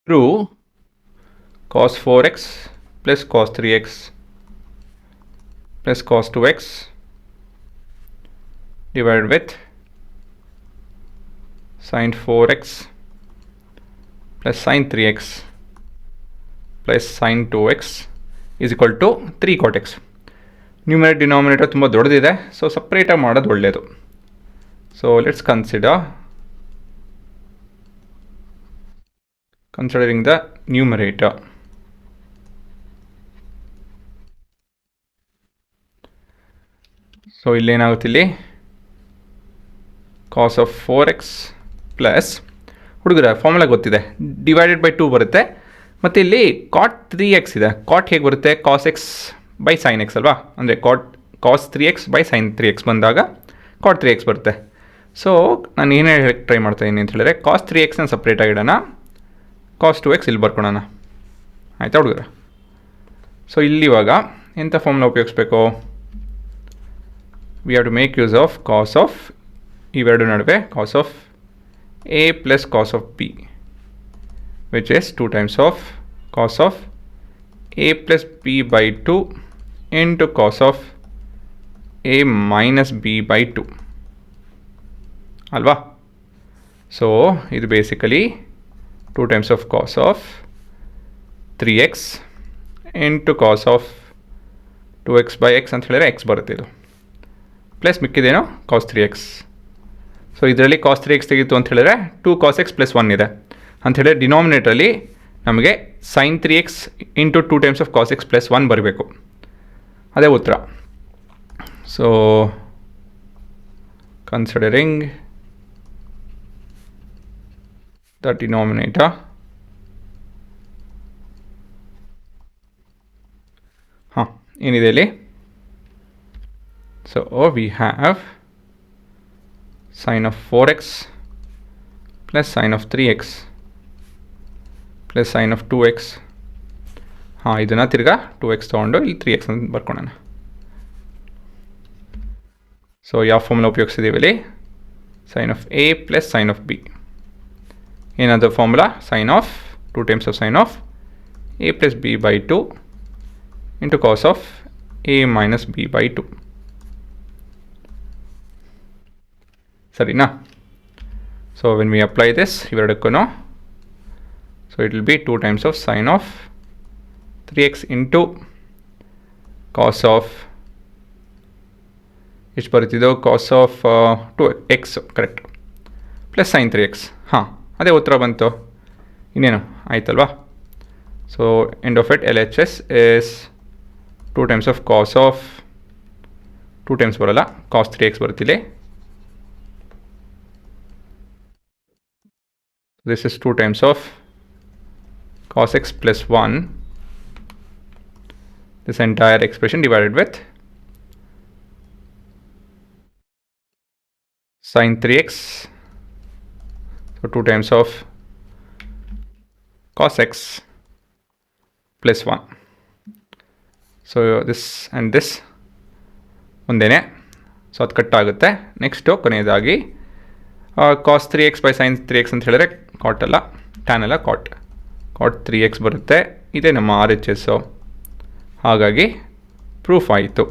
through cos 4x plus cos 3x plus cos 2x divided with sin 4x plus sin 3x plus sin 2x is equal to 3 cot x. Numerator denominator ತುಂಬ ದೊಡ್ಡದಿದೆ, so ಸಪ್ರೇಟಾಗಿ ಮಾಡೋದು ಒಳ್ಳೆಯದು. So let's considering the numerator. So ಇಲ್ಲೇನಾಗುತ್ತೆ, ಇಲ್ಲಿ cos of 4x plus ಹುಡುಗರ formula ಗೊತ್ತಿದೆ, divided by 2 ಬರುತ್ತೆ. ಮತ್ತು ಇಲ್ಲಿ cot 3x ಇದೆ. cot ಹೇಗೆ ಬರುತ್ತೆ? cos x by sin x ಅಲ್ವಾ, ಅಂದರೆ cos 3x by sin 3x ಬಂದಾಗ cot 3x ಬರುತ್ತೆ. ಸೊ ನಾನು ಏನೇ ಹೇಳಕ್ಕೆ ಟ್ರೈ ಮಾಡ್ತಾಯಿದ್ದೀನಿ ಅಂತ ಹೇಳಿದ್ರೆ, cos 3xನ ಸಪ್ರೇಟಾಗಿ ಇಡೋಣ, cos 2x ಇಲ್ಲಿ ಬರ್ಕೊಳೋಣ. ಆಯಿತಾ ಹುಡುಗರ? ಸೊ ಇಲ್ಲಿ ಇವಾಗ ಎಂಥ formula ಉಪಯೋಗಿಸ್ಬೇಕು? we have to make use of cos of ಇವೆರಡು ನಡುವೆ cos of a plus cos of b, which is 2 times of cos of a plus b by 2 into cos of a minus b by 2 ಅಲ್ವಾ? So ಇದು basically 2 times of cos of 3x into cos of 2x by x ಅಂತ ಹೇಳಿದ್ರೆ x ಬರುತ್ತೆ ಇದು, plus ಮಿಕ್ಕಿದೇನೋ cos 3x. So ಇದರಲ್ಲಿ cos 3x ತೆಗಿತು ಅಂತ ಹೇಳಿದ್ರೆ 2 cos x plus 1 ಇದೆ ಅಂತ ಹೇಳಿದ್ರೆ ಡಿನಾಮಿನೇಟ್ರಲ್ಲಿ ನಮಗೆ sin 3x into 2 times of cos x plus 1 ಬರಬೇಕು. ಅದೇ ಉತ್ತರ. ಸೊ ಕನ್ಸಿಡರಿಂಗ್ ದ ಡಿನಾಮಿನೇಟರ್, ಹಾಂ ಏನಿದೆ ಇಲ್ಲಿ? So we have sin of 4x plus sin of 3x plus sin of 2x. ಹಾಂ ಇದನ್ನು ತಿರ್ಗಾ 2x ತೊಗೊಂಡು ಇಲ್ಲಿ 3x ಅಂತ ಬರ್ಕೊಳ್ಳೋಣ. ಸೊ ಯಾವ ಫಾರ್ಮುಲಾ ಉಪಯೋಗಿಸಿದ್ದೀವಿ ಇಲ್ಲಿ? sin of a plus sin of b. ಏನದು formula? sin of 2 times of sin of a plus b by 2 into cos of a minus b by 2. ಸರಿನಾ? So when we apply this ಇವೆರಡಕ್ಕೂ, so it will be 2 times of sin of 3x into cos of ಎಷ್ಟು ಬರುತ್ತಿದ್ದು? cos of 2x correct, plus sin 3x. ಹಾಂ ಅದೇ ಉತ್ತರ ಬಂತು, ಇನ್ನೇನು ಆಯ್ತಲ್ವಾ? So end of it L H S is 2 times of cos of 2 times ಬರೋಲ್ಲ, cos 3x ಬರುತ್ತಿಲ್ಲಿ. This is 2 times of cos x plus 1, this entire expression divided with sin 3x, so 2 times of cos x plus 1. So this and this ಒಂದೇನೆ, so ಅದು cut ಆಗುತ್ತೆ. Next ಕೊನೆಯದಾಗಿ cos 3x by sin 3x ಅಂತ ಹೇಳಿದ್ರೆ ಕಾಟ್ ಅಲ್ಲ, tan ಅಲ್ಲ, ಕಾಟ್ 3x ಬರುತ್ತೆ. ಇದೇ ನಮ್ಮ RHS. ಹಾಗಾಗಿ ಪ್ರೂಫ್ ಆಯಿತು.